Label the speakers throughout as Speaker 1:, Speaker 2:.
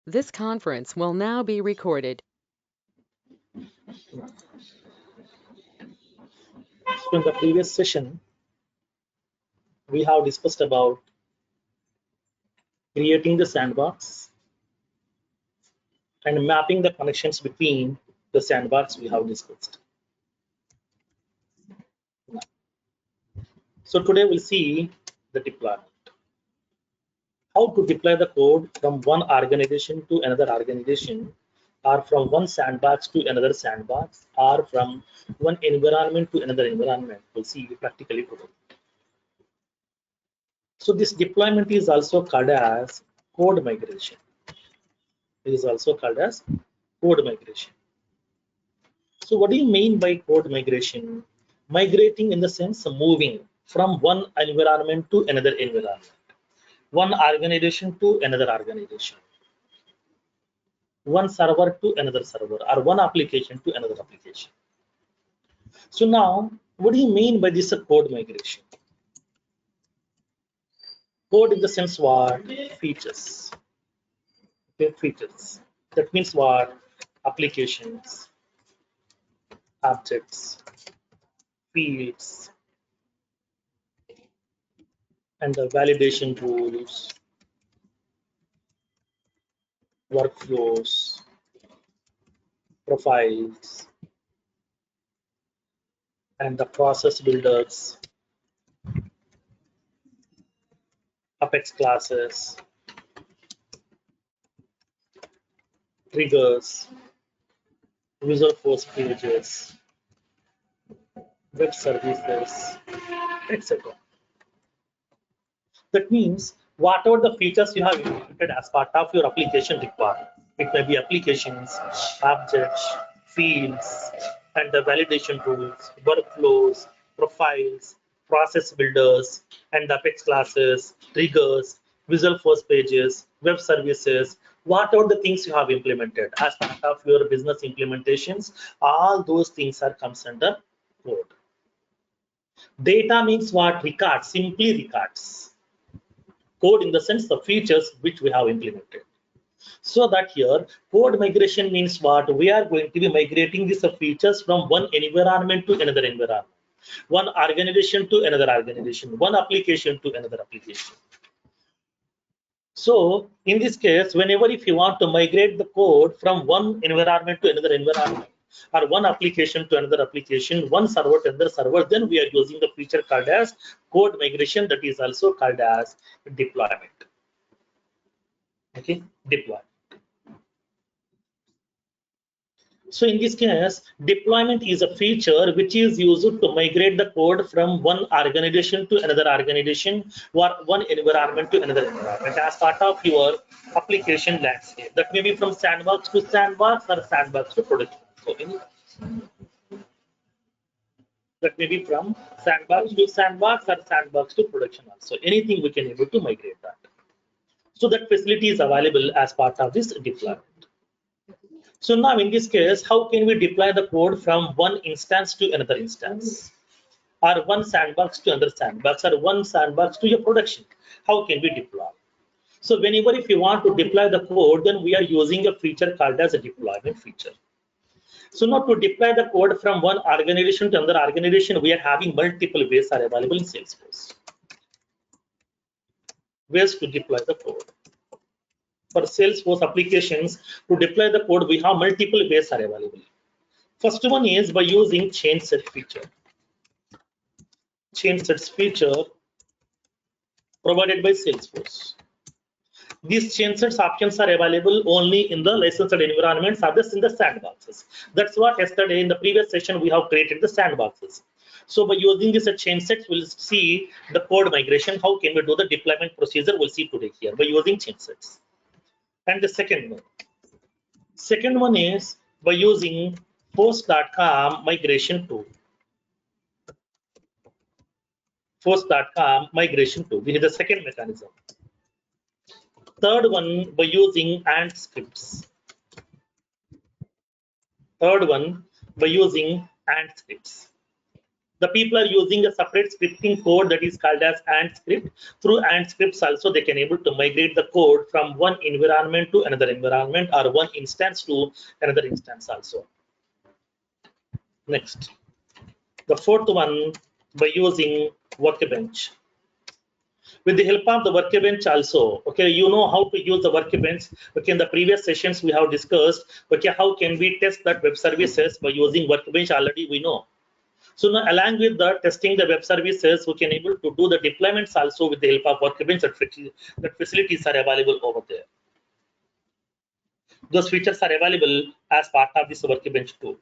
Speaker 1: This conference will now be recorded.
Speaker 2: So in the previous session, we have discussed about creating the sandbox and mapping the connections between the sandbox we have discussed. So today we'll see the deployment. How to deploy the code from one organization to another organization, or from one sandbox to another sandbox, or from one environment to another environment. We'll see practically today. So this deployment is also called as code migration. It is also called as code migration. So what do you mean by code migration? Migrating in the sense of moving from one environment to another environment, one organization to another organization, one server to another server, or one application to another application. So now, what do you mean by this code migration? Code in the sense what? Features. Okay, features. That means what? Applications, objects, fields, and the validation rules, workflows, profiles, and the process builders, Apex classes, triggers, user force pages, web services, etc. That means whatever the features you have implemented as part of your application requirement, it may be applications, objects, fields, and the validation rules, workflows, profiles, process builders, and Apex classes, triggers, visual force pages, web services, whatever the things you have implemented as part of your business implementations, all those things are comes under code. Data means what? Records, simply records. Code in the sense the features which we have implemented. So that here code migration means what? We are going to be migrating these features from one environment to another environment, one organization to another organization, one application to another application. So in this case, whenever if you want to migrate the code from one environment to another environment, or one application to another application, one server to another server, then we are using the feature called as code migration, that is also called as deployment. Okay, deploy. So in this case, deployment is a feature which is used to migrate the code from one organization to another organization, or one environment to another environment as part of your application landscape. That may be from sandbox to sandbox or sandbox to production. So that may be from sandbox to sandbox or sandbox to production also. Anything we can able to migrate that. So that facility is available as part of this deployment. So now in this case, how can we deploy the code from one instance to another instance, or one sandbox to another sandbox, or one sandbox to your production? How can we deploy? So whenever if you want to deploy the code, then we are using a feature called as a deployment feature. So now to deploy the code from one organization to another organization, we are having multiple ways are available in Salesforce. Ways to deploy the code. For Salesforce applications, to deploy the code, we have multiple ways are available. First one is by using Changeset feature. Changeset feature provided by Salesforce. These Changesets options are available only in the licensed environments, others in the sandboxes. That's what yesterday in the previous session we have created the sandboxes. So by using this Changesets, we'll see the code migration. How can we do the deployment procedure? We'll see today here by using Changesets. And the second one is by using Force.com migration tool. Force.com migration tool. This is the second mechanism. Third one by using ant scripts. Third one by using ant scripts. The people are using a separate scripting code that is called as ant script. Through ant scripts also they can able to migrate the code from one environment to another environment or one instance to another instance also. Next, the fourth one, by using workbench. With the help of the workbench also, okay, you know how to use the workbench. Okay, in the previous sessions we have discussed, okay, how can we test that web services by using workbench, already we know. So now along with the testing the web services, we can able to do the deployments also with the help of workbench. That facilities are available over there. Those features are available as part of this workbench tool.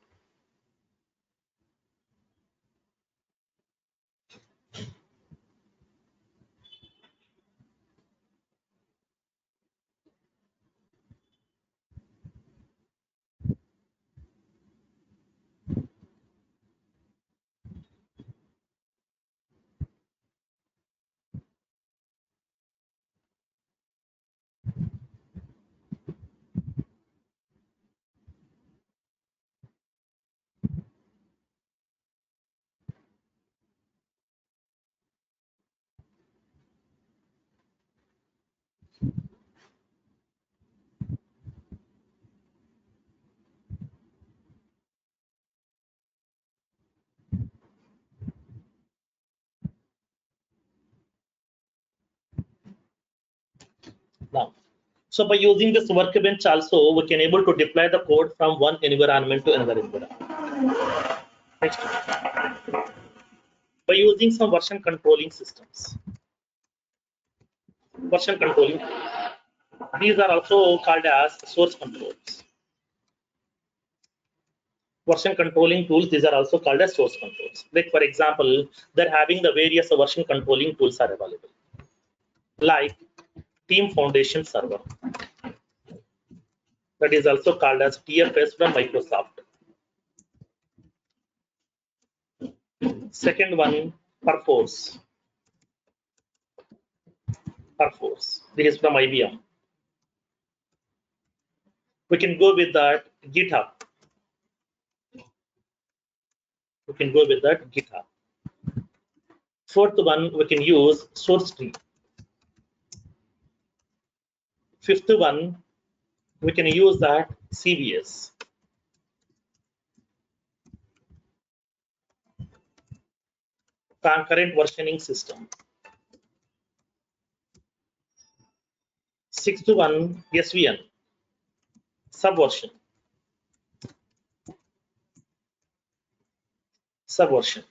Speaker 2: Now, so by using this workbench also, we can able to deploy the code from one environment to another environment. Next, by using some version controlling systems. Version controlling, these are also called as source controls. Version controlling tools, these are also called as source controls. Like for example, they're having the various version controlling tools are available, like Team Foundation Server, that is also called as TFS from Microsoft. Second one, Perforce. Perforce, this is from IBM. We can go with that GitHub. We can go with that GitHub. Fourth one, we can use SourceTree. Fifth one, we can use that CVS. Concurrent versioning system. Sixth one, SVN. Subversion. Subversion.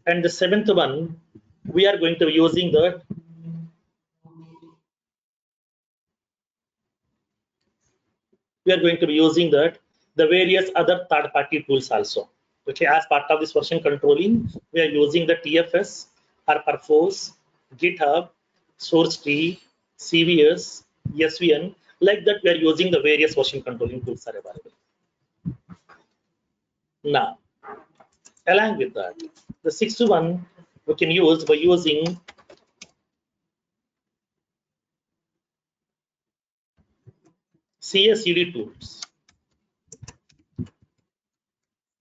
Speaker 2: And the seventh one, we are going to be using the the various other third-party tools also. Okay, as part of this version controlling, we are using the TFS, Perforce, GitHub, SourceTree, CVS, SVN. Like that, we are using the various version controlling tools are available. Now, along with that, the sixth one we can use by using CI/CD tools.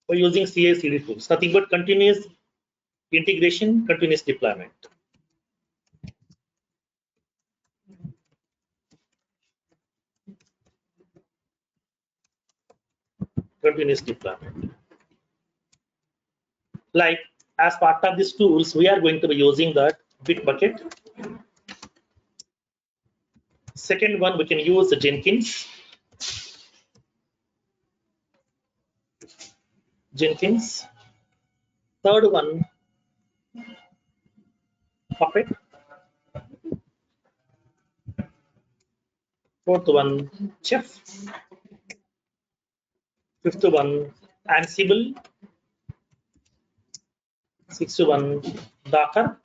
Speaker 2: By using CI/CD tools, nothing but continuous integration, continuous deployment. Continuous deployment. Like as part of these tools, we are going to be using that Bitbucket. Second one, we can use the Jenkins. Third one, Puppet. Fourth one, Chef. Fifth one, Ansible. Sixth one, Docker.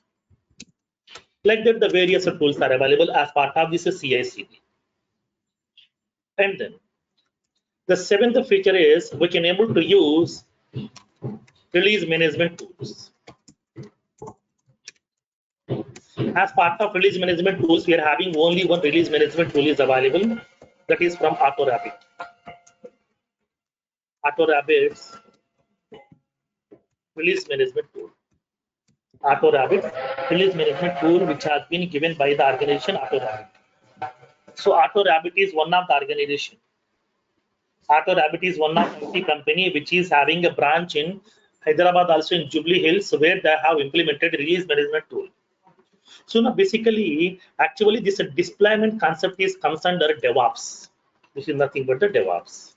Speaker 2: Like that, the various tools are available as part of this CI/CD. And then the seventh feature is we can able to use release management tools. As part of release management tools, we are having only one release management tool is available, that is from AutoRapid. Auto Rabbit's release management tool. Auto Rabbit release management tool, which has been given by the organization Auto Rabbit. So Auto Rabbit is one of the organization. Auto Rabbit is one of the company which is having a branch in Hyderabad, also in Jubilee Hills, where they have implemented release management tool. So now basically, actually this deployment concept is comes under DevOps. This is nothing but the DevOps.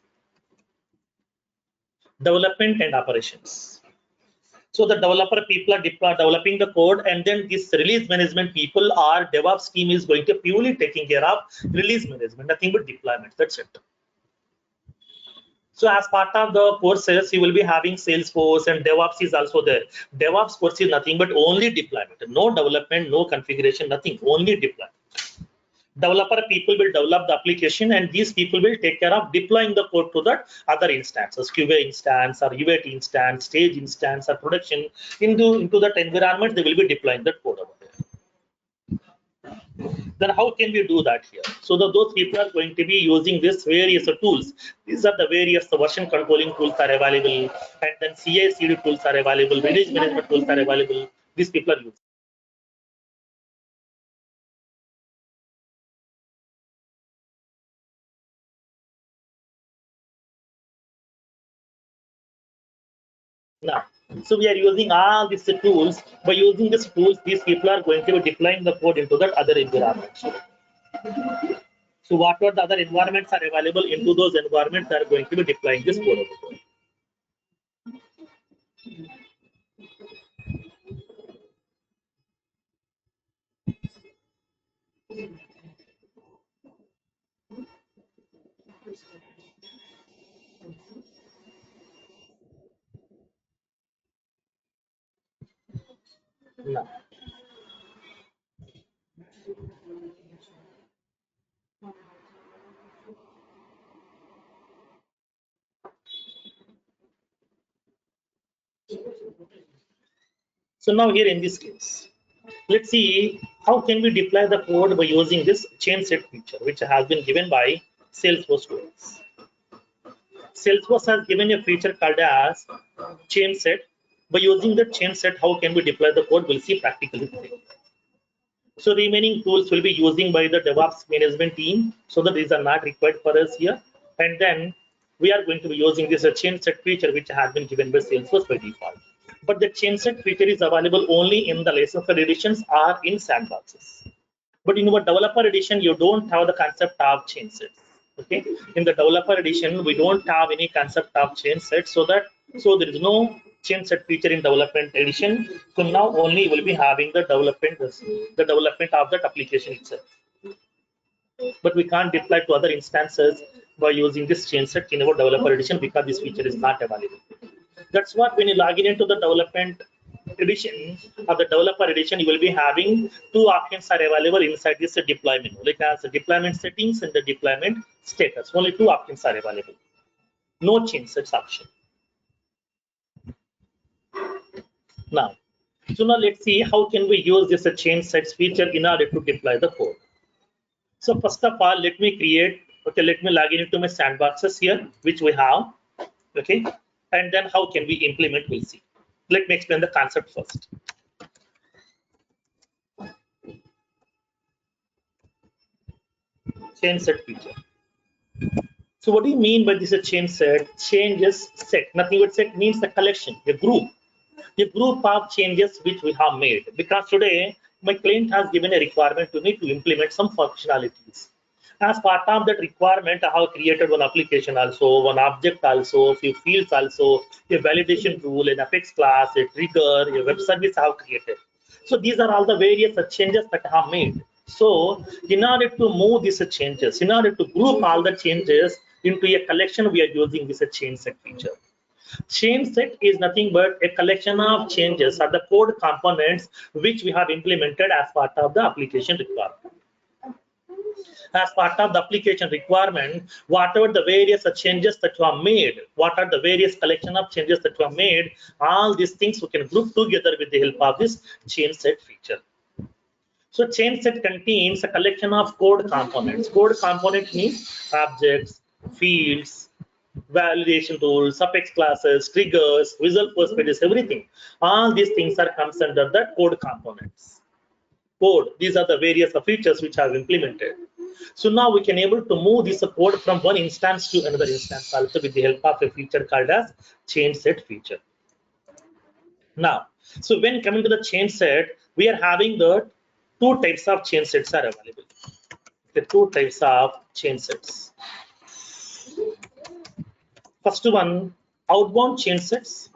Speaker 2: Development and operations. So the developer people are developing the code, and then this release management people or DevOps team is going to purely taking care of release management, nothing but deployment. That's it. So as part of the courses, you will be having Salesforce, and DevOps is also there. DevOps course is nothing but only deployment, no development, no configuration, nothing, only deployment. Developer people will develop the application, and these people will take care of deploying the code to the other instances, QA instance or UAT instance, stage instance, or production. Into that environment, they will be deploying that code over there. Then how can we do that here? So those people are going to be using this various tools. These are the various version controlling tools are available, and then CI/CD tools are available, release management tools are available. These people are using. Now, so we are using all these tools. By using these tools, these people are going to be deploying the code into that other environment. So whatever the other environments are available, into those environments, they are going to be deploying this code. Now, so now here in this case, let's see how can we deploy the code by using this Changeset feature, which has been given by Salesforce tools. Salesforce has given a feature called as Changeset. By using the Changeset, how can we deploy the code? We'll see practically. So remaining tools will be using by the DevOps management team, so that these are not required for us here. And then we are going to be using this Changeset feature, which has been given by Salesforce by default. But the Changeset feature is available only in the licensed editions or in sandboxes. But in our developer edition, you don't have the concept of Changeset. Okay, in the developer edition, we don't have any concept of Changeset, so there is no Changeset feature in development edition. So now only will be having the development of that application itself. But we can't deploy to other instances by using this Changeset in our developer edition because this feature is not available. That's what when you log in into the development edition or the developer edition, you will be having two options are available inside this deployment, like as the deployment settings and the deployment status. Only two options are available. No change sets option. Now, so now let's see how can we use this change sets feature in order to deploy the code. So first of all, let me log in into my sandboxes here, which we have. Okay, and then how can we implement, we'll see. Let me explain the concept first. Change set feature. So what do you mean by this a change set? Changes set. Nothing but set means the collection, a group of changes which we have made. Because today my client has given a requirement to me to implement some functionalities. As part of that requirement, I have created one application also, one object also, a few fields also, a validation tool, an Apex class, a trigger, a web service I have created. So these are all the various changes that I have made. So in order to move these changes, in order to group all the changes into a collection, we are using this change set feature. Change set is nothing but a collection of changes or the code components which we have implemented as part of the application requirement. As part of the application requirement, whatever the various changes that you have made, what are the various collection of changes that you have made, all these things we can group together with the help of this change set feature. So change set contains a collection of code components. Code component means objects, fields, validation tools, suffix classes, triggers, visual first pages, everything. All these things are comes under the code components. Code, these are the various features which I've implemented. So now we can able to move this code from one instance to another instance also with the help of a feature called as change set feature. Now, so when coming to the change set, we are having the two types of change sets are available. The two types of change sets. First one, outbound change sets.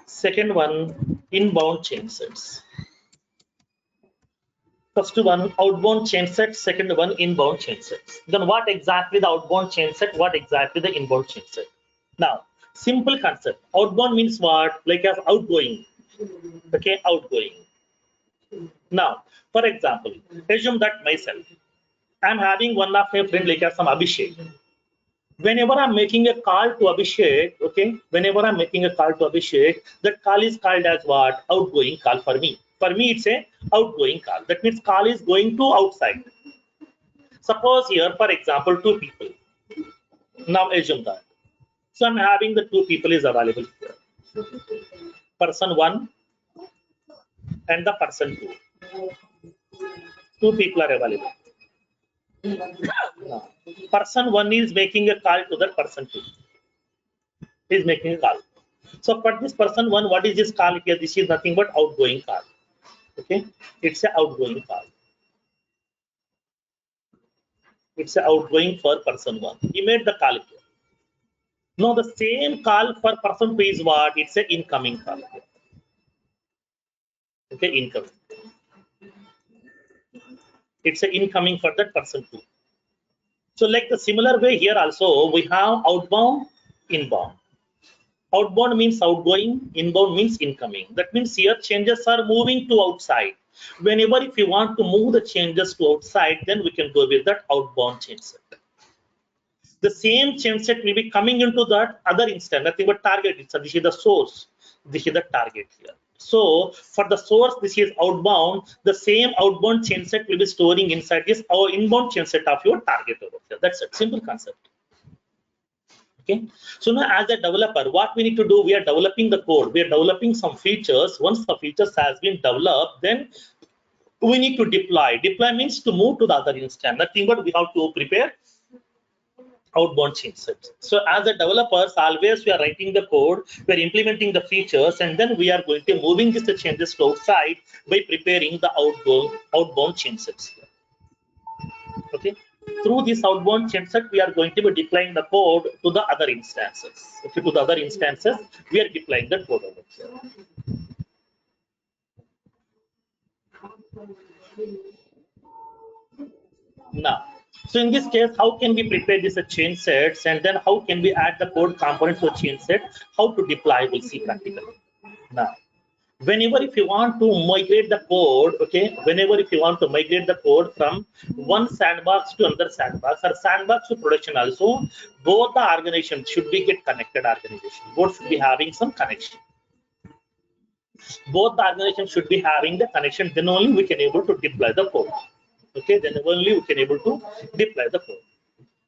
Speaker 2: Second one, inbound change sets. First one, outbound change set. Second one, inbound change sets. Then what exactly the outbound change set? What exactly the inbound change set? Now, simple concept. Outbound means what? Like as outgoing. Okay, outgoing. Now, for example, assume that myself, I'm having one of my friend like as some Abhishek. Whenever I'm making a call to Abhishek, okay, whenever I'm making a call to Abhishek, that call is called as what? Outgoing call for me. For me, it's a outgoing call. That means call is going to outside. Suppose here, for example, two people. Now assume that. So I'm having the two people is available here. Person one and the person two. Two people are available. Now, person one is making a call to the person two. He is making a call. So for this person one, what is this call here? This is nothing but outgoing call. Okay, it's an outgoing call. It's an outgoing for person one. He made the call here. Now the same call for person two is what? It's an incoming call. Okay, incoming. It's an incoming for that person too. So like the similar way here also we have outbound, inbound. Outbound means outgoing, inbound means incoming. That means here changes are moving to outside. Whenever if you want to move the changes to outside, then we can go with that outbound change set. The same change set will be coming into that other instance, nothing but target. So this is the source. This is the target here. So for the source, this is outbound. The same outbound change set will be storing inside this our inbound change set of your target over here. That's a simple concept. Okay. So now as a developer, what we need to do, we are developing the code. We are developing some features. Once the features has been developed, then we need to deploy. Deploy means to move to the other instance. Nothing but we have to prepare outbound change sets. So as a developers, always we are writing the code, we are implementing the features, and then we are going to moving these changes to outside by preparing the outbound change sets here. Okay. Through this outbound change set, we are going to be deploying the code to the other instances. Okay, to the other instances, we are deploying the code over here. Now, so in this case, how can we prepare this change sets, and then how can we add the code component to a change set? How to deploy? We'll see practically. Now, whenever if you want to migrate the code, okay, whenever if you want to migrate the code from one sandbox to another sandbox or sandbox to production also, both the organizations should be get connected organization. Both should be having some connection. Both the organizations should be having the connection, then only we can able to deploy the code. Okay, then only we can able to deploy the code.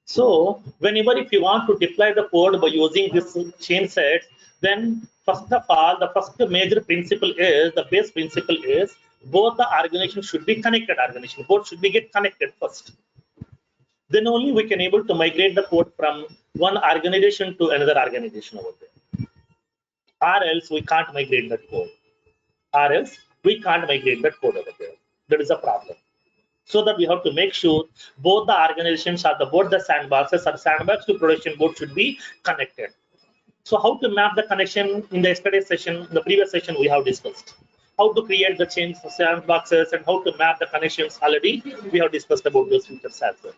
Speaker 2: So whenever if you want to deploy the code by using this change set, then first of all, the first major principle is, the base principle is, both the organizations should be connected organization. Both should be get connected first. Then only we can able to migrate the code from one organization to another organization over there. Or else we can't migrate that code. Or else we can't migrate that code over there. That is a problem. So that we have to make sure both the organizations or both the sandboxes or sandbox to production both should be connected. So how to map the connection in the yesterday's session, the previous session we have discussed. How to create the change sandboxes and how to map the connections already we have discussed about those features as well.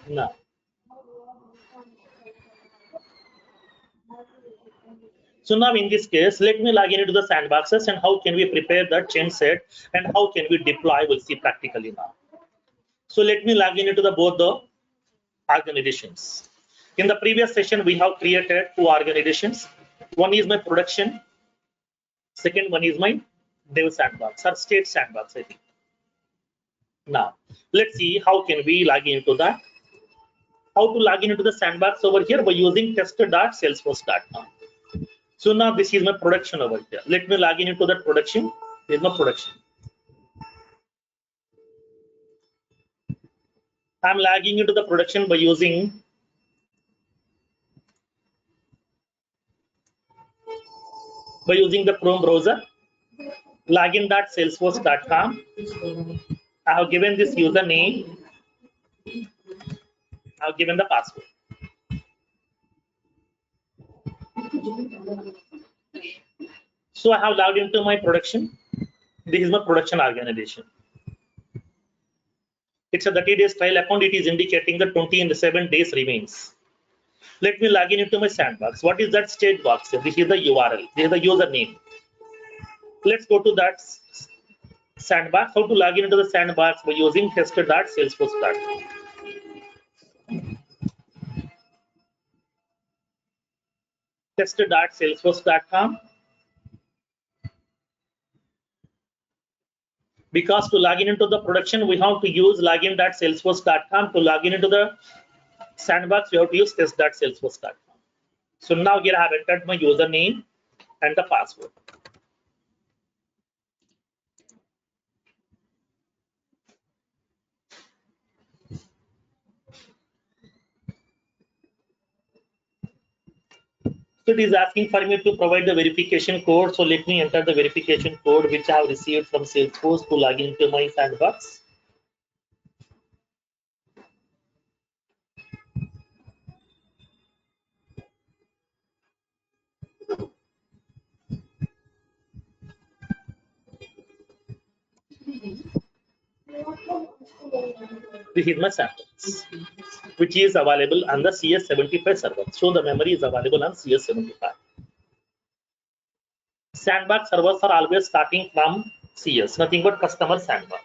Speaker 2: Now, so now in this case, let me log in into the sandboxes and how can we prepare that change set and how can we deploy, we'll see practically now. So let me log in into the both the organizations. In the previous session, we have created two organizations. One is my production. Second one is my dev sandbox or state sandbox, I think. Now, let's see how can we log into that. How to log into the sandbox over here by using test.salesforce.com. So now this is my production over here. Let me log into that production. This is my production. I'm logging into the production by using the Chrome browser. Login.salesforce.com. I have given this username. I have given the password. So I have logged into my production. This is my production organization. It's a 30 days trial account. It is indicating the 27 days remains. Let me log in into my sandbox. What is that state box? This is the URL. This is the username. Let's go to that sandbox. How to log in into the sandbox by using tester.salesforce.com. Tester.salesforce.com. Because to log in into the production, we have to use login.salesforce.com. To log in into the sandbox, we have to use test.salesforce.com. So now here I have entered my username and the password. So it is asking for me to provide the verification code. So let me enter the verification code which I have received from Salesforce to log into my sandbox. This is my sandbox, which is available on the CS75 server. So the memory is available on CS75. Sandbox servers are always starting from CS, nothing but customer sandbox.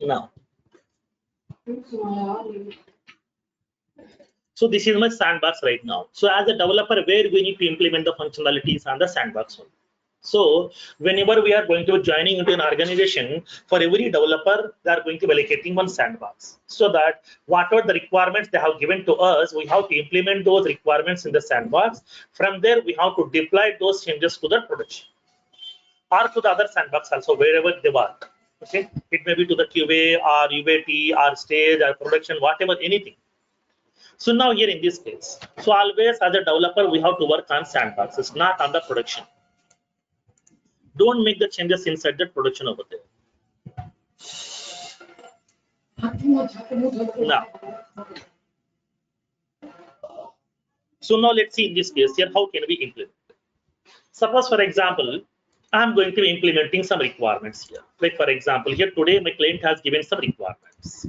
Speaker 2: Now, so this is my sandbox right now. So as a developer, where we need to implement the functionalities on the sandbox one. So whenever we are going to be joining into an organization, for every developer, they are going to be allocating one sandbox. So that whatever the requirements they have given to us, we have to implement those requirements in the sandbox. From there, we have to deploy those changes to the production or to the other sandbox also, wherever they work. Okay, it may be to the QA or UAT or stage or production, whatever, anything. So now here in this case, so always as a developer, we have to work on sandboxes, not on the production. Don't make the changes inside the production over there. Now, so now let's see in this case here, how can we implement? Suppose for example, I'm going to be implementing some requirements here. Like for example, here today my client has given some requirements.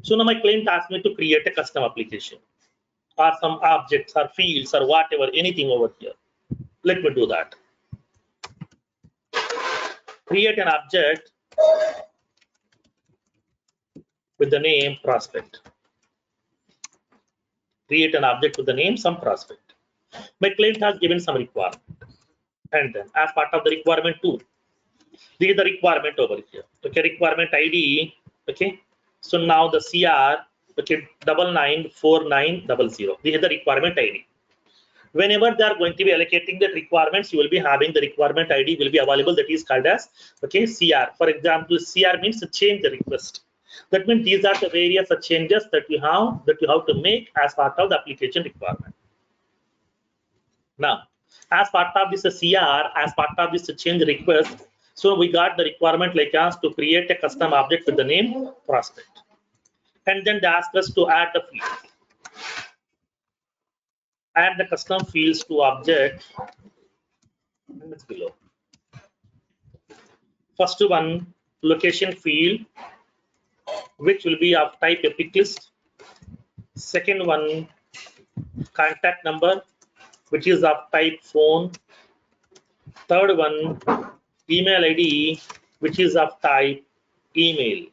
Speaker 2: So now my client asked me to create a custom application or some objects or fields or whatever, anything over here. Let me do that. Create an object with the name prospect. Create an object with the name some prospect. My client has given some requirement. And then as part of the requirement too, this is the requirement over here. Okay, requirement ID. Okay, so now the CR, okay, 994900. This is the requirement ID. Whenever they are going to be allocating the requirements, you will be having the requirement ID will be available. That is called as, okay, CR. For example, CR means to change the request. That means these are the various changes that you have to make as part of the application requirement. Now, as part of this CR, as part of this change request, so we got the requirement like us to create a custom object with the name prospect. And then they ask us to add the field. Add the custom fields to object as below. First one, location field, which will be of type epic list. Second one, contact number, which is of type phone. Third one, email ID, which is of type email.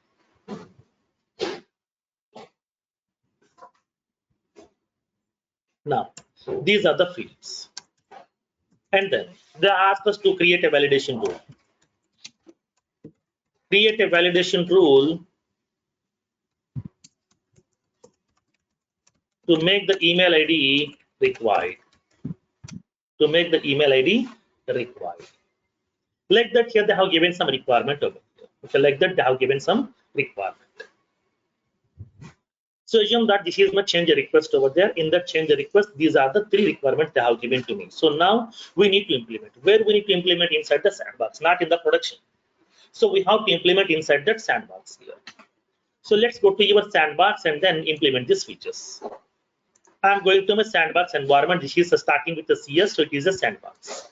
Speaker 2: Now, these are the fields. And then they ask us to create a validation rule. Create a validation rule to make the email ID required. To make the email ID required. Like that, here they have given some requirement over here. Okay, like that, they have given some requirement. So assume that this is my change request over there. In that change request, these are the three requirements they have given to me. So now we need to implement. Where we need to implement? Inside the sandbox, not in the production. So we have to implement inside that sandbox here. So let's go to your sandbox and then implement these features. I'm going to my sandbox environment. This is starting with the CS, so it is a sandbox.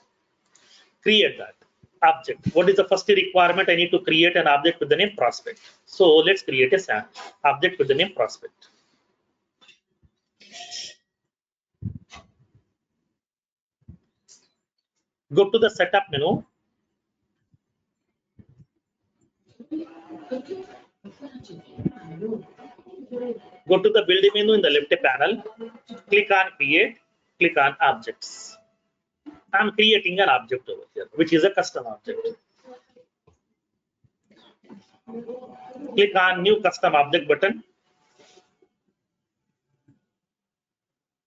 Speaker 2: Create that object. What is the first requirement? I need to create an object with the name prospect. So let's create a object with the name prospect. Go to the setup menu. Go to the build menu in the left panel. Click on create. Click on objects. I'm creating an object over here, which is a custom object. Click on new custom object button.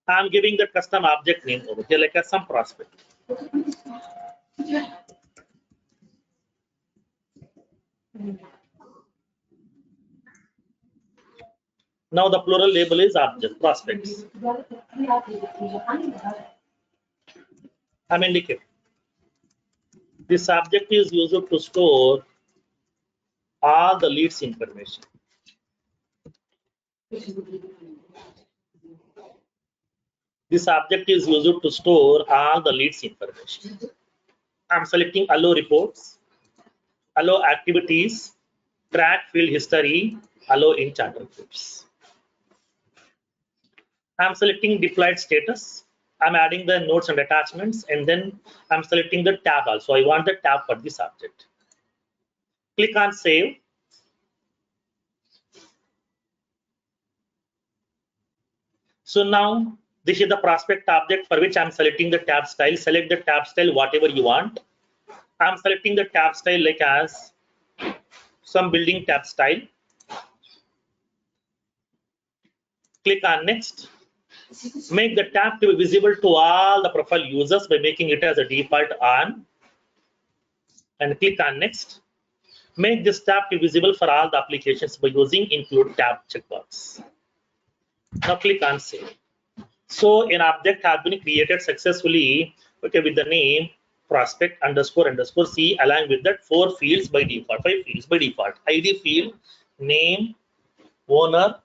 Speaker 2: I'm giving the custom object name over here like a some prospect. Now the plural label is object prospects. I'm indicating this object is used to store all the leads information. This object is used to store all the leads information. I'm selecting allow reports, allow activities, track field history, allow in charter groups. I'm selecting deployed status. I'm adding the nodes and attachments, and then I'm selecting the tab also. I want the tab for this object. Click on save. So now this is the prospect object for which I'm selecting the tab style. Select the tab style, whatever you want. I'm selecting the tab style like as some building tab style. Click on next. Make the tab to be visible to all the profile users by making it as a default on. And click on next. Make this tab to be visible for all the applications by using include tab checkbox. Now click on save. So an object has been created successfully, okay, with the name prospect underscore underscore C along with that 4 fields by default, 5 fields by default. ID field, name, owner,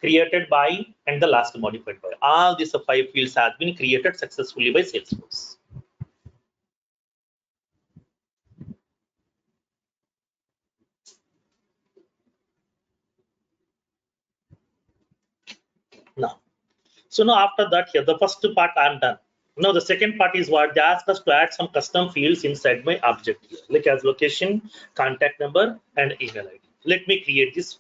Speaker 2: created by, and the last modified by. All these 5 fields have been created successfully by Salesforce. Now, so now after that here, the first part I'm done. Now the second part is what they ask us to add some custom fields inside my object here, like as location, contact number, and email ID. Let me create this.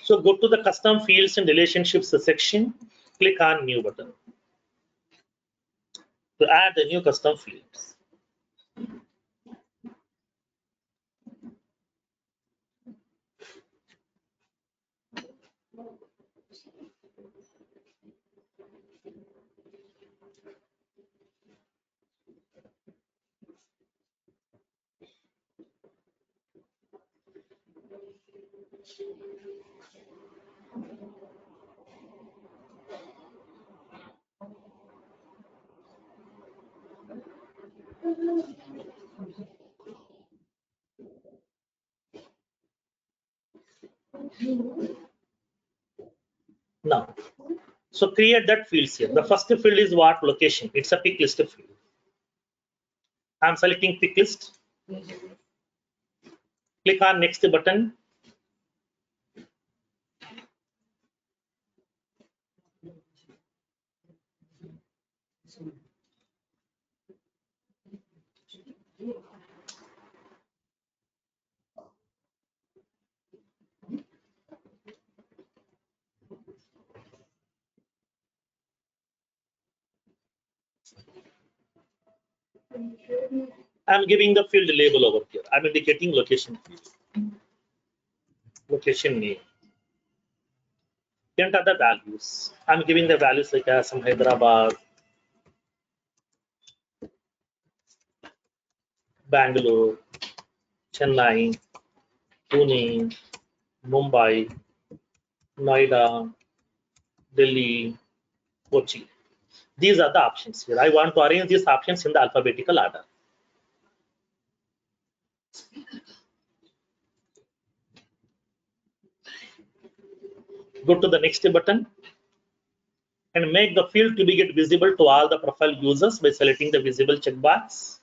Speaker 2: So go to the custom fields and relationships section, click on new button to add the new custom fields. Now So create that fields here. The first field is what? Location. It's a pick list field. I'm selecting pick list. Click on next button. I'm giving the field label over here. I'm indicating location field. Location name. Enter the values. I'm giving the values like some Hyderabad, Bangalore, Chennai, Pune, Mumbai, Noida, Delhi, Kochi. These are the options here. I want to arrange these options in the alphabetical order. Go to the next button and make the field to be get visible to all the profile users by selecting the visible checkbox.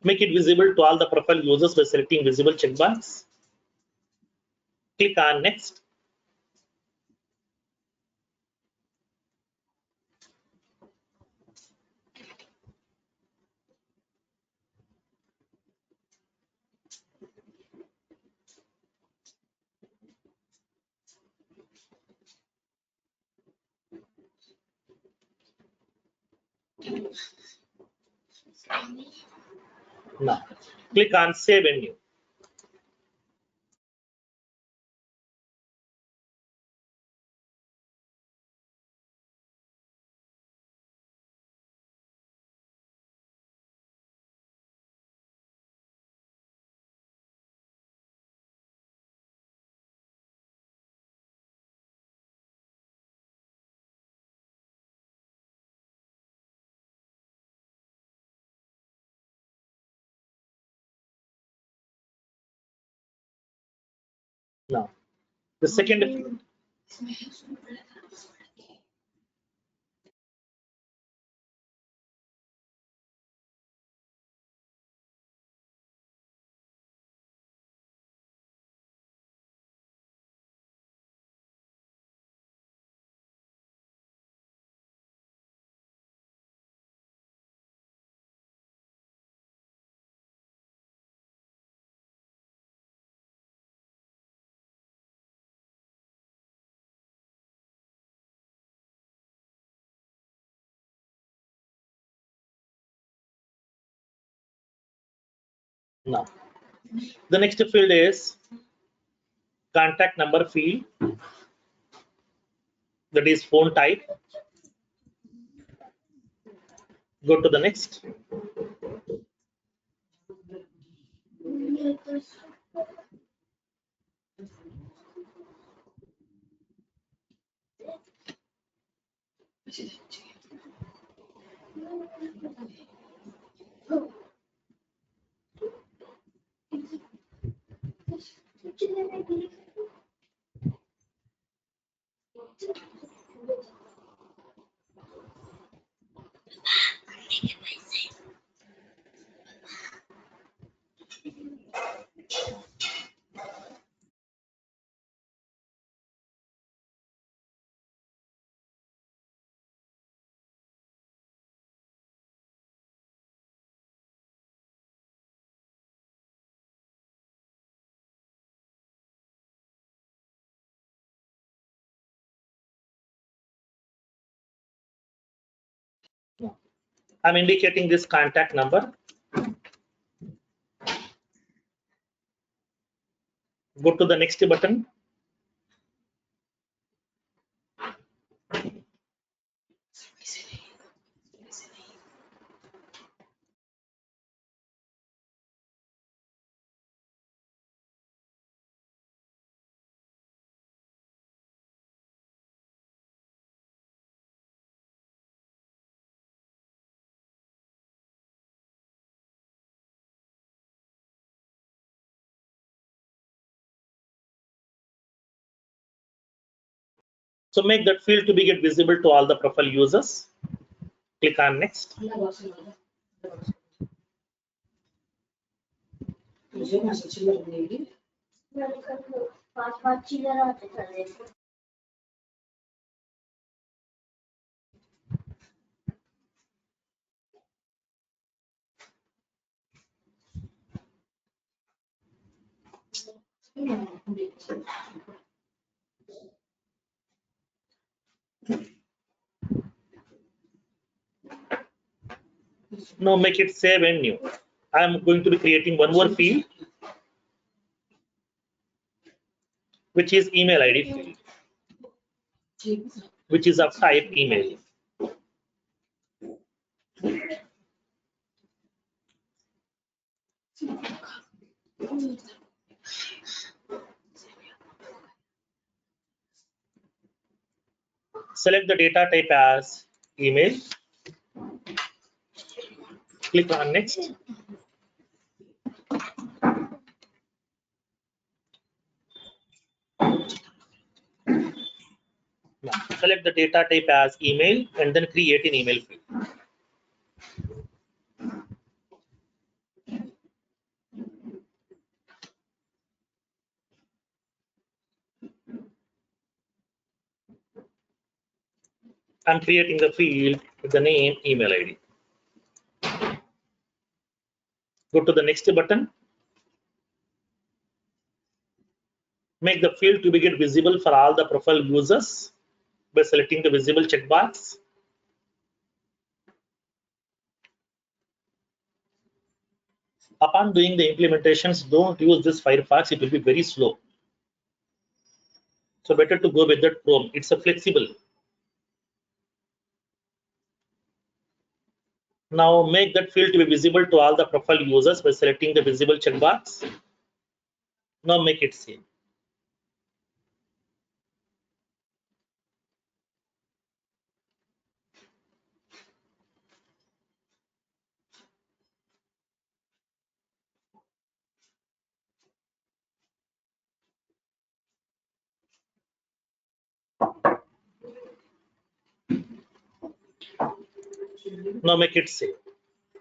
Speaker 2: Make it visible to all the profile users by selecting visible checkbox. Click on next. Now click on save and new. Now the second field. Now the next field is contact number field, that is phone type. Go to the next. I'm indicating this contact number. Go to the next button. So make that field to be get visible to all the profile users. Click on next. Now make it save and new. I am going to be creating one more field, which is email ID field, which is of type email. Select the data type as email. Click on next. Now, select the data type as email and then create an email field. I'm creating the field with the name email ID. Go to the next button. Make the field to be get visible for all the profile users by selecting the visible checkbox. Upon doing the implementations, don't use this Firefox, it will be very slow. So better to go with that Chrome. It's a flexible. Now make that field to be visible to all the profile users by selecting the visible checkbox. Now make it same. Now make it same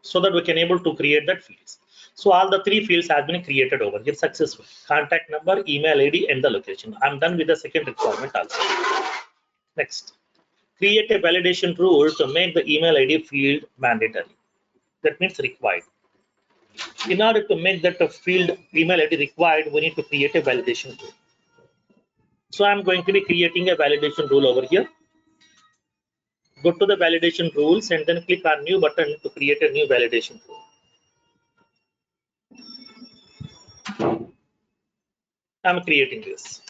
Speaker 2: so that we can able to create that fields. So all the three fields have been created over here successfully. Contact number, email ID, and the location. I'm done with the second requirement also. Next, create a validation rule to make the email ID field mandatory. That means required. In order to make that field email ID required, we need to create a validation rule. So I'm going to be creating a validation rule over here. Go to the validation rules and then click on new button to create a new validation rule. I'm creating this.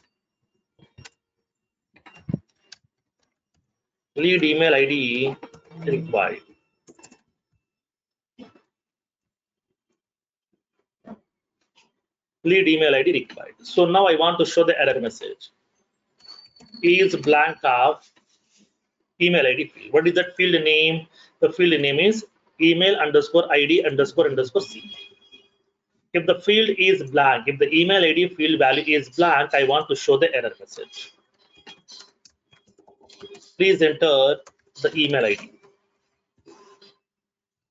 Speaker 2: Lead email ID required. Lead email ID required. So now I want to show the error message. Is blank of email ID field. What is that field name? The field name is email underscore ID underscore C. If the field is blank, if the email ID field value is blank, I want to show the error message. Please enter the email ID.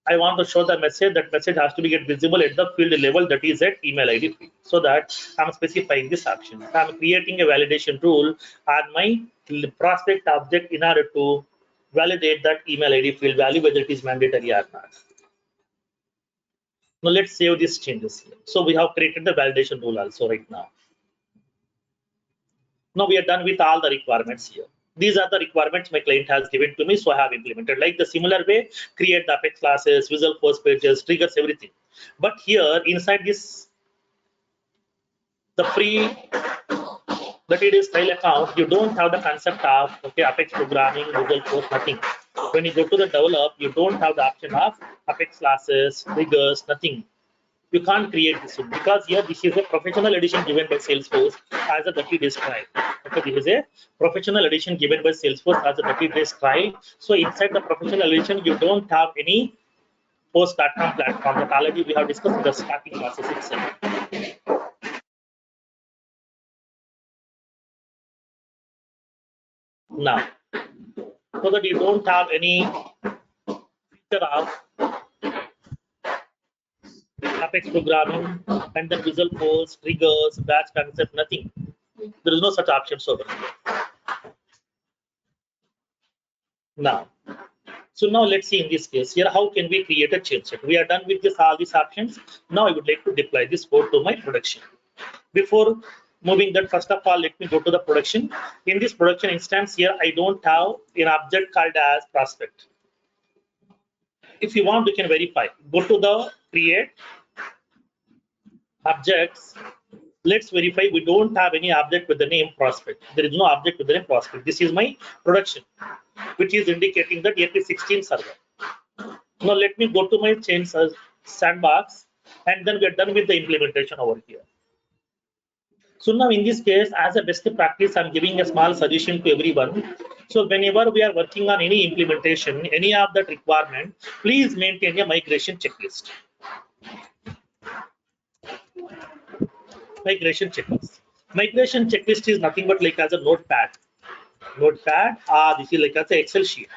Speaker 2: I want to show the message. That message has to be get visible at the field level, that is at email ID field. So that I'm specifying this action. I'm creating a validation rule on my prospect object in order to validate that email ID field value, whether it is mandatory or not. Now let's save these changes here. So we have created the validation rule also right now. Now we are done with all the requirements here. These are the requirements my client has given to me, so I have implemented. Like the similar way, create the Apex classes, Visual Force pages, triggers, everything. But here inside this, the free, that it is trial account, you don't have the concept of Apex programming, Visual Force, nothing. When you go to the develop, you don't have the option of Apex classes, triggers, nothing. You can't create this one because here this is a professional edition given by Salesforce as a 30 days trial. Okay, this is a professional edition given by Salesforce as a 30 days trial. So inside the professional edition, you don't have any post platform that already we have discussed in the starting process itself. Now, so that you don't have any feature of Apex programming and then visual force, triggers, batch concept, nothing. There is no such options over here. Now, so now let's see in this case here, how can we create a change set? We are done with this all these options. Now I would like to deploy this code to my production. Before moving that, first of all, let me go to the production. In this production instance here, I don't have an object called as prospect. If you want, you can verify. Go to the create objects. Let's verify we don't have any object with the name prospect. There is no object with the name prospect. This is my production, which is indicating that AP16 server. Now let me go to my change sandbox, and then we are done with the implementation over here. So now in this case, as a best practice, I'm giving a small suggestion to everyone. So whenever we are working on any implementation, any of that requirement, please maintain a migration checklist. Migration checklist. Migration checklist is nothing but like as a notepad. This is like as an Excel sheet.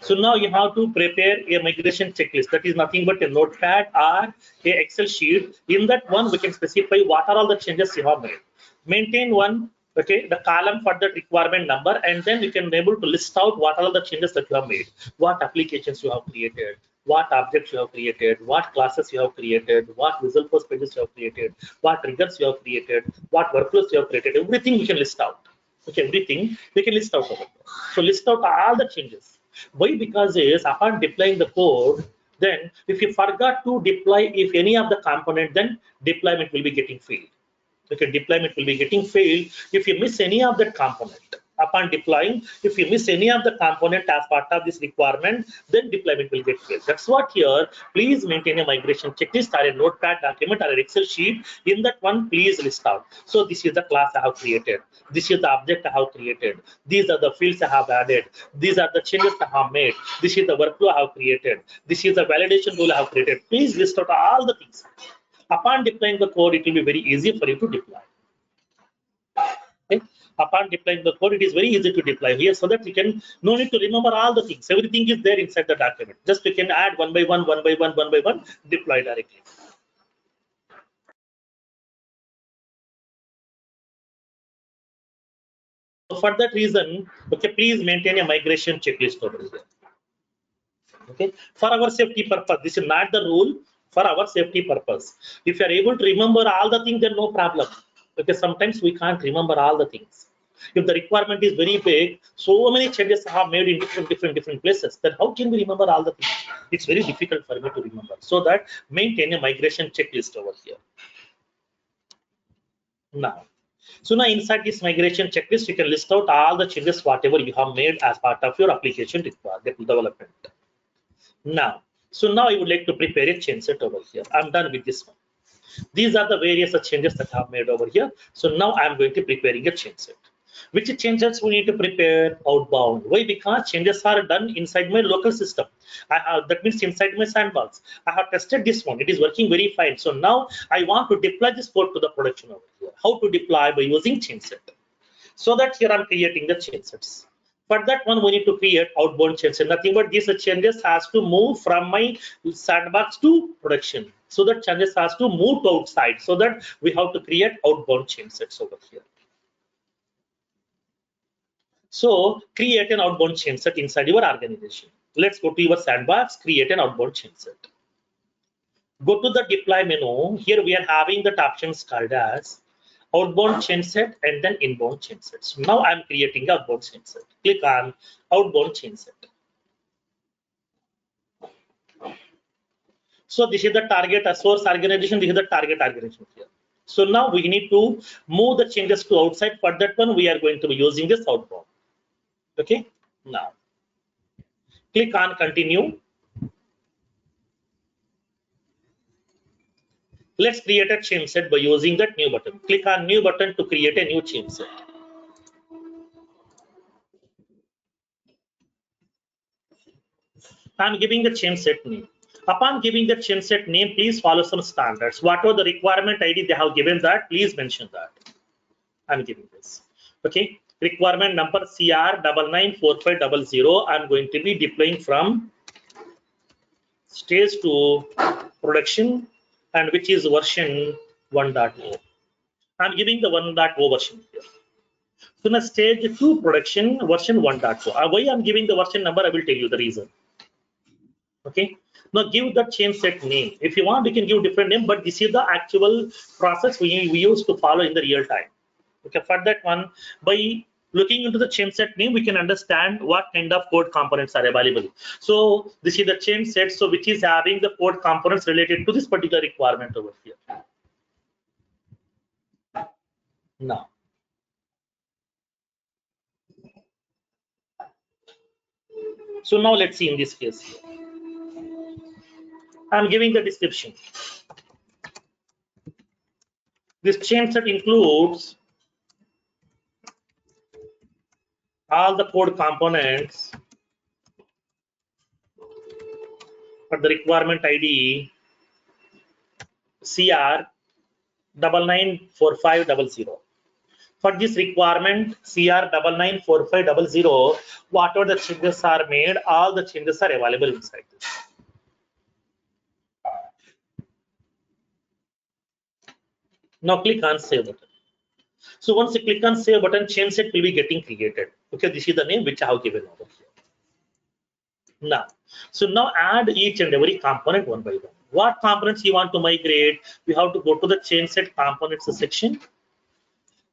Speaker 2: So now you have to prepare a migration checklist. That is nothing but a notepad or a Excel sheet. In that one, we can specify what are all the changes you have made. Maintain one, okay, the column for the requirement number, and then you can be able to list out what are all the changes that you have made, what applications you have created, what objects you have created, what classes you have created, what visual force pages you have created, what triggers you have created, what workflows you have created. Everything we can list out. Okay, everything we can list out over there. So list out all the changes. Why? Because is upon deploying the code, then if you forgot to deploy if any of the component, then deployment will be getting failed. Okay, deployment will be getting failed if you miss any of that component. Upon deploying, if you miss any of the component as part of this requirement, then deployment will get failed. That's what here, please maintain a migration checklist or a notepad document or an Excel sheet. In that one, please list out. So this is the class I have created. This is the object I have created. These are the fields I have added. These are the changes I have made. This is the workflow I have created. This is the validation rule I have created. Please list out all the things. Upon deploying the code, it will be very easy for you to deploy. Okay. Upon deploying the code, it is very easy to deploy here, so that you can no need to remember all the things. Everything is there inside the document. Just you can add one by one, deploy directly. So for that reason, okay, please maintain a migration checklist over here. Okay, for our safety purpose, this is not the rule. For our safety purpose, if you are able to remember all the things, then no problem. Because sometimes we can't remember all the things. If the requirement is very big, so many changes are made in different places, then how can we remember all the things? It's very difficult for me to remember. So that maintain a migration checklist over here. Now, so now inside this migration checklist, you can list out all the changes whatever you have made as part of your application development. Now, so now I would like to prepare a change set over here. I'm done with this one. These are the various changes that I have made over here. So now I'm going to preparing a change set. Which changes we need to prepare? Outbound. Why? Because changes are done inside my local system. That means inside my sandbox. I have tested this one. It is working very fine. So now I want to deploy this code to the production over here. How to deploy? By using change set. So that here I'm creating the change sets. For that one, we need to create outbound changes. Nothing but these changes has to move from my sandbox to production. So that changes has to move to outside. So that we have to create outbound change sets over here. So create an outbound change set inside your organization. Let's go to your sandbox, create an outbound change set. Go to the deploy menu. Here we are having that options called as outbound change set and then inbound change set. So now I'm creating outbound change set. Click on outbound change set. So this is the target source organization. This is the target organization here. So now we need to move the changes to outside. For that one, we are going to be using this outbound. Okay. Now click on continue. Let's create a change set by using that new button. Click on new button to create a new change set. I'm giving the change set name. Upon giving the change set name, please follow some standards. Whatever the requirement ID they have given that, please mention that. I'm giving this. Okay, requirement number CR994500. I'm going to be deploying from stage to production, and which is version 1.0. I'm giving the 1.0 version here. So now stage 2 production version 1.0. Why I'm giving the version number, I will tell you the reason. Okay. Now give the change set name. If you want, you can give different name, but this is the actual process we use to follow in the real time. Okay, for that one, by looking into the change set name, we can understand what kind of code components are available. So this is the change set, so which is having the code components related to this particular requirement over here. Now, so now let's see in this case. I'm giving the description. This change set includes all the code components for the requirement ID CR 994500. For this requirement CR 994500, whatever the changes are made, all the changes are available inside this. Now click on save button. So once you click on save button, change set will be getting created. Okay, this is the name which I have given over here. Now, so now add each and every component one by one. What components you want to migrate? We have to go to the change set components section.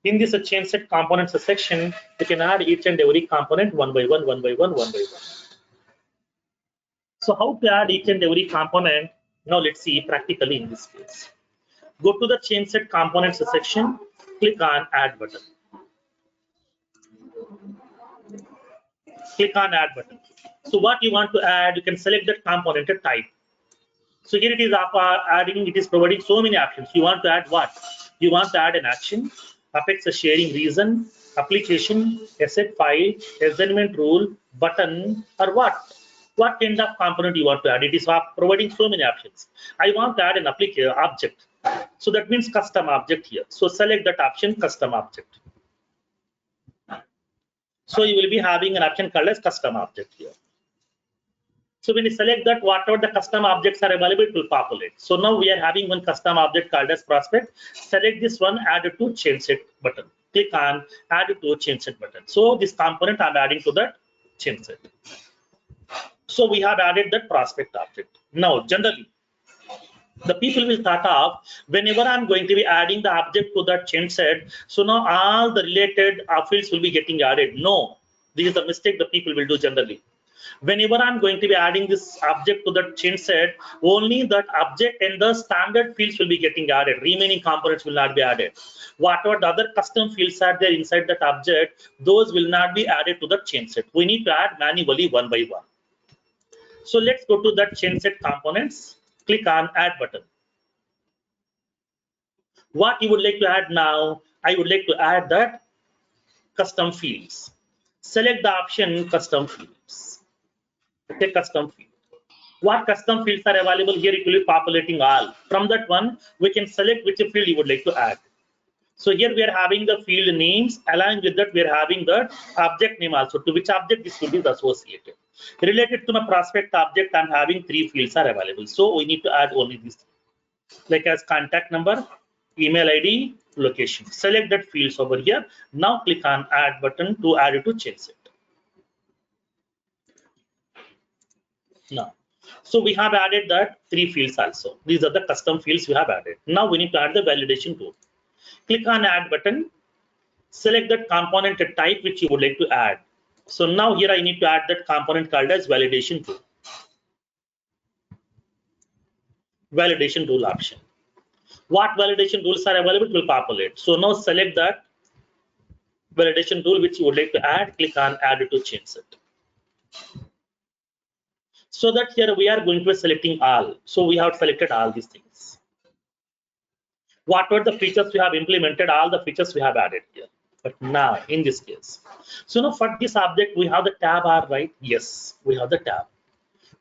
Speaker 2: In this change set components section, you can add each and every component one by one, one by one, one by one. So how to add each and every component? Now let's see practically in this case. Go to the change set components section, click on add button. Click on add button. So what you want to add, you can select that component type. So here it is adding, it is providing so many options. You want to add what? You want to add an action, Apex a sharing reason, application, asset file, assignment rule, button, or what? What kind of component you want to add? It is providing so many options. I want to add an application object. So that means custom object here. So select that option, custom object. So you will be having an option called as custom object here. So when you select that, whatever the custom objects are available, it will populate. So now we are having one custom object called as prospect. Select this one, add it to change set button. Click on add it to change set button. So this component I'm adding to that change set. So we have added that prospect object. Now generally, the people will thought of whenever I'm going to be adding the object to that change set, so now all the related fields will be getting added. No, this is the mistake the people will do generally. Whenever I'm going to be adding this object to the change set, only that object and the standard fields will be getting added. Remaining components will not be added. Whatever the other custom fields are there inside that object, those will not be added to the change set. We need to add manually one by one. So let's go to that change set components. Click on add button. What you would like to add now? I would like to add that custom fields. Select the option custom fields. Okay, custom field. What custom fields are available here? It will be populating all. From that one, we can select which field you would like to add. So here we are having the field names. Along with that, we are having the object name also. To which object this will be associated. Related to my prospect object, I'm having 3 fields are available. So we need to add only these, like as contact number, email ID, location. Select that fields over here. Now click on add button to add it to Changeset. Now, so we have added that 3 fields also. These are the custom fields we have added. Now we need to add the validation tool. Click on add button. Select that component type which you would like to add. So now here I need to add that component called as validation tool. Validation tool option. What validation tools are available will populate. So now select that validation tool which you would like to add. Click on add it to Changeset. So that here we are going to be selecting all. So we have selected all these things. Whatever the features we have implemented, all the features we have added here. But now in this case, so now for this object we have the tab R, right? Yes, we have the tab.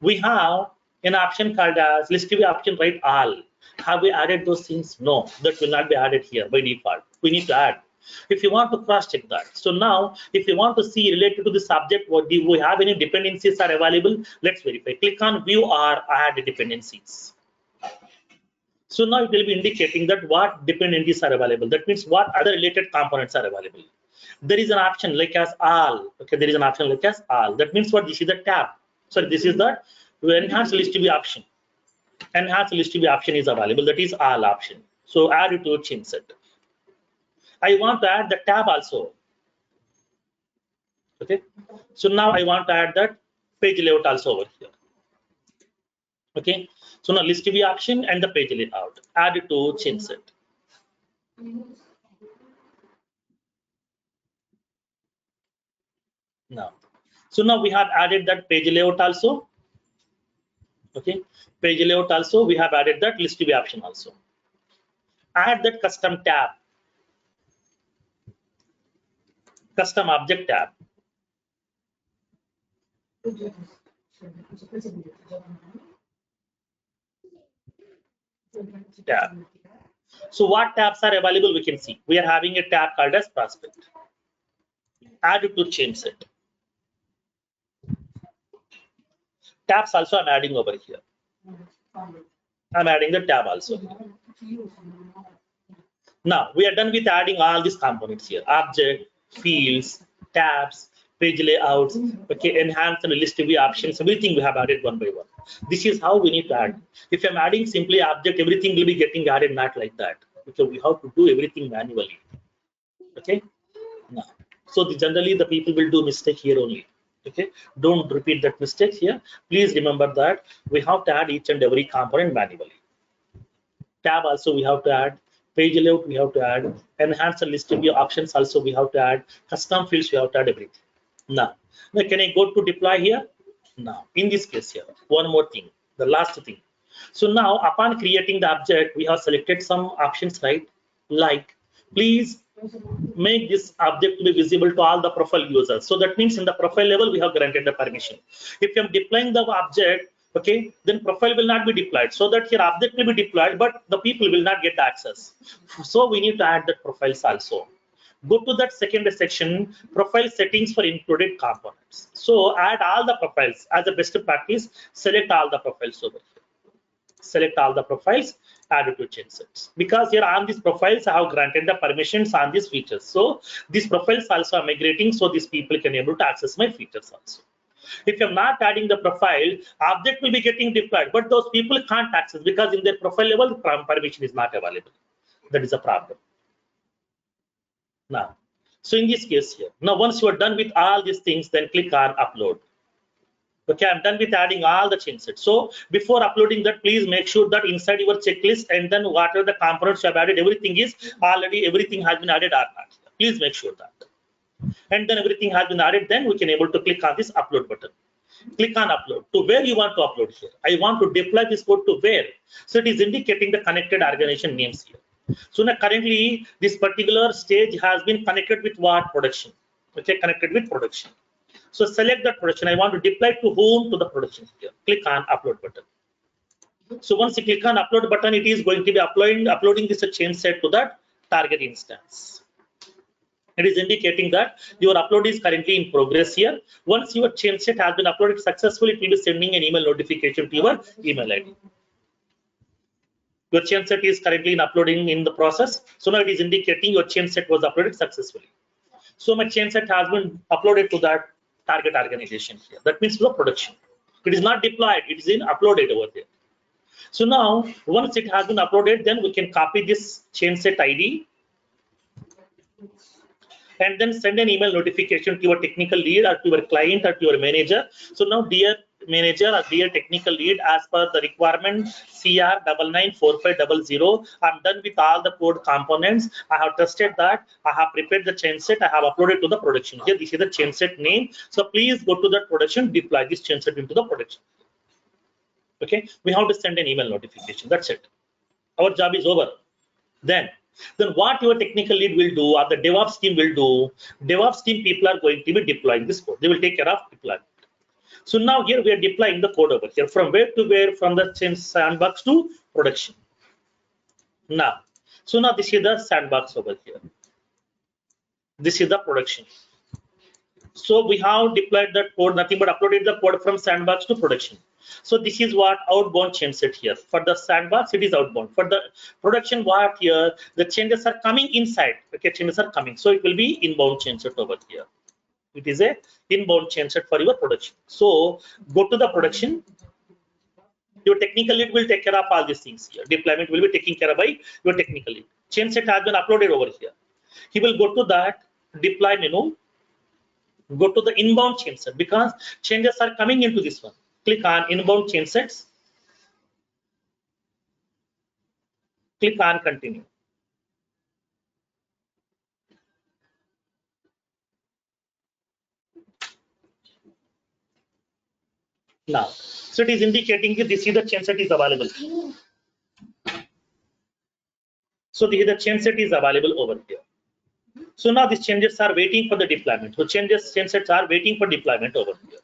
Speaker 2: We have an option called as list view option, right? All. Have we added those things? No, that will not be added here by default. We need to add. If you want to cross check that, so now if you want to see related to this object, what do we have any dependencies are available? Let's verify. Click on view or add dependencies. So now it will be indicating that what dependencies are available. That means what other related components are available. There is an option like as all. Okay, there is an option like as all. That means what? This is the tab. Sorry, this is the enhanced list view option. Enhanced list view option is available. That is all option. So add it to Changeset. I want to add the tab also. Okay. So now I want to add that page layout also over here. Okay. So now list view option and the page layout. Add it to Changeset. Now. So now we have added that page layout also. Okay. Page layout also. We have added that list view option also. Add that custom tab. Custom object tab. Tab. So what tabs are available? We can see. We are having a tab called as prospect. Add it to Changeset. Tabs also I'm adding over here. I'm adding the tab also. Now we are done with adding all these components here: object, fields, tabs, page layouts, okay, enhance and list view options. Everything we have added one by one. This is how we need to add. If I'm adding simply object, everything will be getting added, not like that, because we have to do everything manually. Okay. Now, so generally the people will do mistake here only. Okay, don't repeat that mistake here. Please remember that we have to add each and every component manually. Tab also we have to add, page layout we have to add, enhance the list view options also we have to add, custom fields we have to add everything. Now can I go to deploy here? Now in this case here, one more thing, the last thing. So now upon creating the object, we have selected some options, right? Like please make this object to be visible to all the profile users. So that means in the profile level, we have granted the permission. If I'm deploying the object, okay, then profile will not be deployed. So that your object will be deployed, but the people will not get access. So we need to add the profiles also. Go to that second section, profile settings for included components. So add all the profiles as a best practice, select all the profiles over here. Select all the profiles, add it to Changesets. Because here on these profiles, I have granted the permissions on these features. So these profiles also are migrating, so these people can able to access my features also. If you're not adding the profile, object will be getting deployed, but those people can't access because in their profile level, permission is not available. That is a problem. Now, so in this case here, now once you are done with all these things, then click on upload. Okay, I'm done with adding all the Changesets. So before uploading that, please make sure that inside your checklist and then whatever the components you have added, everything is already, everything has been added or not. Please make sure that. And then everything has been added, then we can able to click on this upload button. Click on upload. To where you want to upload here. I want to deploy this code to where. So it is indicating the connected organization names here. So now currently this particular stage has been connected with what? Production. Okay, connected with production. So select that production. I want to deploy to whom? To the production here. Click on upload button. So once you click on upload button, it is going to be uploading this Changeset to that target instance. It is indicating that your upload is currently in progress here. Once your Changeset has been uploaded successfully, it will be sending an email notification to your email ID. Your Changeset is currently in uploading in the process. So now it is indicating your Changeset was uploaded successfully. So my Changeset has been uploaded to that target organization here. That means the production. It is not deployed, it is in uploaded over there. So now once it has been uploaded, then we can copy this Changeset ID and then send an email notification to your technical lead or to your client or to your manager. So now dear manager or dear technical lead, as per the requirement CR994500, I'm done with all the code components. I have tested that. I have prepared the Changeset. I have uploaded to the production. Here, this is the Changeset name. So please go to the production, deploy this Changeset into the production. Okay, we have to send an email notification. That's it. Our job is over. Then what your technical lead will do or the DevOps team will do, DevOps team people are going to be deploying this code. They will take care of deployment. So now here we are deploying the code over here. From where to where? From the sandbox to production. Now, so now this is the sandbox over here. This is the production. So we have deployed that code, nothing but uploaded the code from sandbox to production. So this is what outbound change set here. For the sandbox, it is outbound. For the production, what here, the changes are coming inside. Okay, changes are coming. So it will be inbound change set over here. It is a inbound change set for your production. So go to the production. Your technical lead will take care of all these things here. Deployment will be taken care of by your technical lead. Change set has been uploaded over here. He will go to that deploy menu, go to the inbound change set because changes are coming into this one. Click on inbound change sets. Click on continue. Now, so it is indicating that this is the change set is available. So this is the change set is available over here. So now these changes are waiting for the deployment. So change sets are waiting for deployment over here.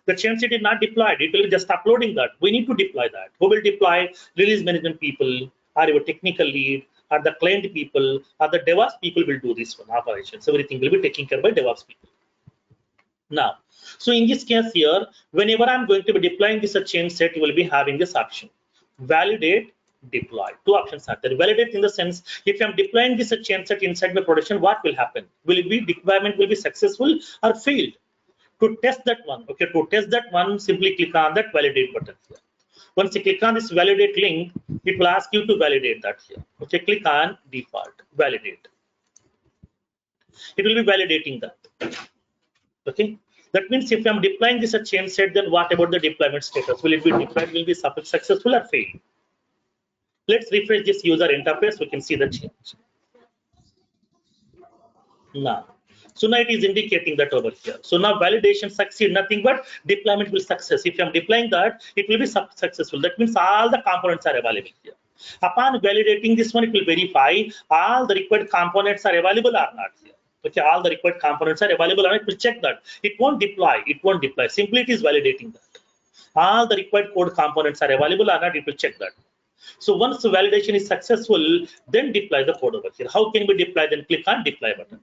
Speaker 2: The change set is not deployed. It will be just uploading that. We need to deploy that. Who will deploy? Release management people, or your technical lead, or the client people, or the DevOps people will do this one operations. Everything will be taken care by DevOps people. Now, so in this case here, whenever I'm going to be deploying this change set, you will be having this option: validate, deploy. Two options are there. Validate in the sense, if I'm deploying this change set inside my production, what will happen? Will it be deployment will be successful or failed? To test that one, okay, to test that one, simply click on that validate button here. Once you click on this validate link, it will ask you to validate that here. Okay, click on default, validate. It will be validating that. Okay, that means if I'm deploying this a change set, then what about the deployment status? Will it be deployed, will be successful or failed? Let's refresh this user interface. We can see the change. Now, so now it is indicating that over here. So now validation succeed, nothing but deployment will success. If I'm deploying that, it will be successful. That means all the components are available here. Upon validating this one, it will verify all the required components are available or not here. Okay, all the required components are available, and it will check that. It won't deploy. It won't deploy. Simply it is validating that. All the required code components are available or not, it will check that. So once the validation is successful, then deploy the code over here. How can we deploy? Then click on deploy button.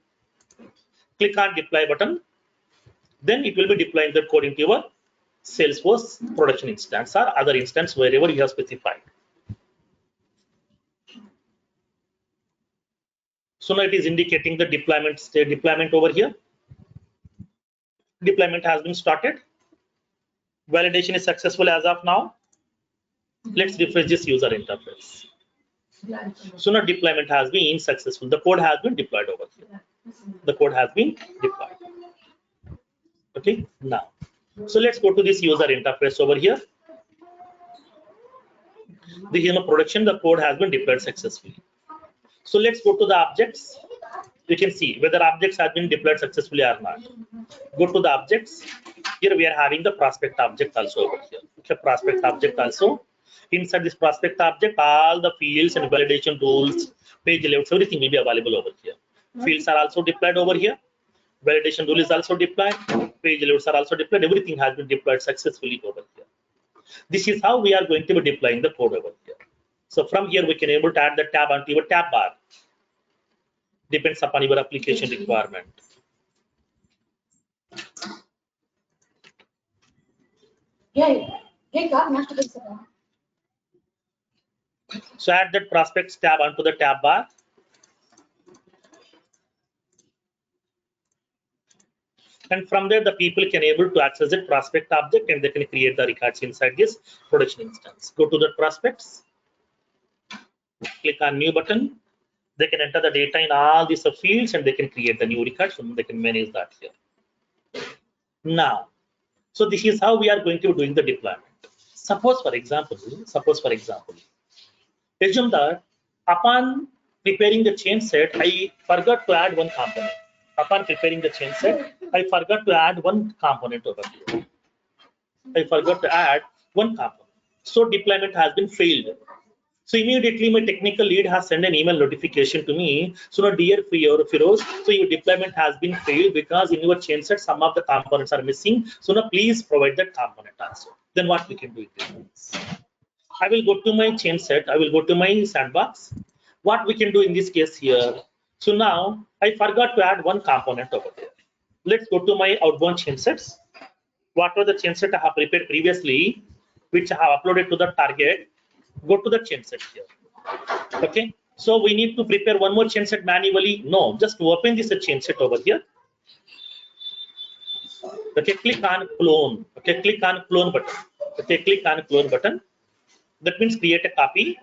Speaker 2: Click on deploy button. Then it will be deploying the code into your Salesforce production instance or other instance wherever you have specified. So now it is indicating the deployment over here. Deployment has been started. Validation is successful as of now. Let's refresh this user interface. So now deployment has been successful. The code has been deployed over here. The code has been deployed. Okay, now, so let's go to this user interface over here. This is production. The code has been deployed successfully. So let's go to the objects. You can see whether objects have been deployed successfully or not. Go to the objects. Here we are having the prospect object also over here. Okay, prospect object also. Inside this prospect object, all the fields and validation rules, page layouts, everything will be available over here. Fields are also deployed over here. Validation rule is also deployed. Page layouts are also deployed. Everything has been deployed successfully over here. This is how we are going to be deploying the code over here. So from here, we can able to add the tab onto your tab bar. Depends upon your application requirement. So add that prospects tab onto the tab bar. And from there, the people can able to access the prospect object and they can create the records inside this production instance. Go to the prospects, click on new button. They can enter the data in all these fields and they can create the new records and they can manage that here. Now, so this is how we are going to be doing the deployment. Suppose for example, assume that upon preparing the change set, I forgot to add one component. Upon preparing the change set, I forgot to add one component over here. I forgot to add one component. So deployment has been failed. So immediately my technical lead has sent an email notification to me. So now, dear Firoz, so your deployment has been failed because in your change set, some of the components are missing. So now please provide that component also. Then what we can do is I will go to my change set. I will go to my sandbox. What we can do in this case here, So now I forgot to add one component over there. Let's go to my outbound change sets. What are the change set I have prepared previously, which I have uploaded to the target? Go to the change set here. Okay. So we need to prepare one more change set manually. No, just open this change set over here. Okay, click on clone. Okay, click on clone button. Okay, click on clone button. That means create a copy.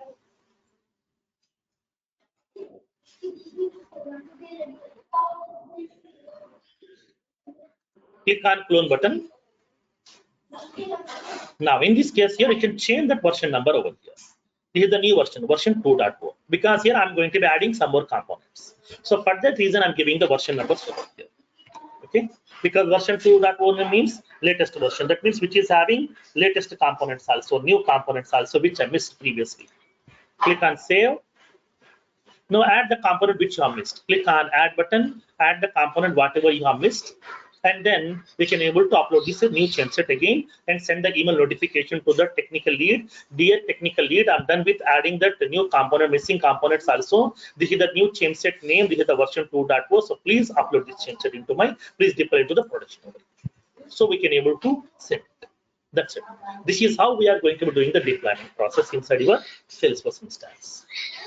Speaker 2: Click on clone button. Now in this case here, you can change that version number over here. This is the new version 2.4. Because here I'm going to be adding some more components. So for that reason, I'm giving the version numbers over here. Okay, because version 2.1 means latest version. That means which is having latest components also, new components also, which I missed previously. Click on save. Now add the component which you have missed. Click on add button, add the component whatever you have missed, and then we can able to upload this new change set again and send the email notification to the technical lead. Dear technical lead, I'm done with adding that new component, missing components also. This is the new change set name. This is the version 2.4. So please upload this change set into please deploy it to the production. So we can able to send it. That's it. This is how we are going to be doing the deployment process inside your Salesforce instance.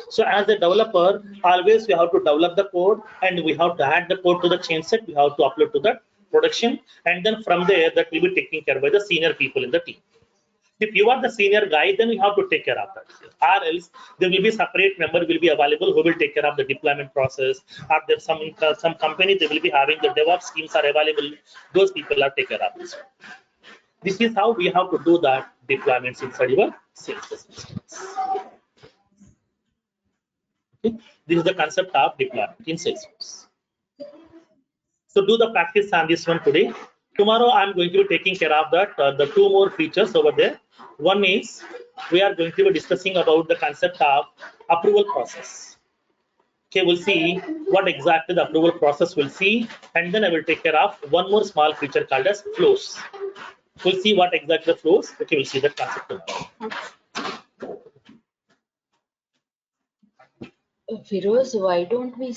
Speaker 2: So as a developer, always we have to develop the code and we have to add the code to the change set. We have to upload to the production, and then from there that will be taken care by the senior people in the team. If you are the senior guy, then you have to take care of that. Or else there will be separate member will be available who will take care of the deployment process. Or there some companies they will be having the DevOps teams are available. Those people are take care of this. This is how we have to do that deployments inside your Salesforce instance. Okay. This is the concept of deployment in Salesforce. So do the practice on this one today. Tomorrow I'm going to be taking care of that. The two more features over there. One is we are going to be discussing about the concept of approval process. Okay, we'll see what exactly the approval process will see, and then I will take care of one more small feature called as flows. We'll see what exactly the flows. Okay, we'll see that concept tomorrow.
Speaker 3: Firoz, why don't we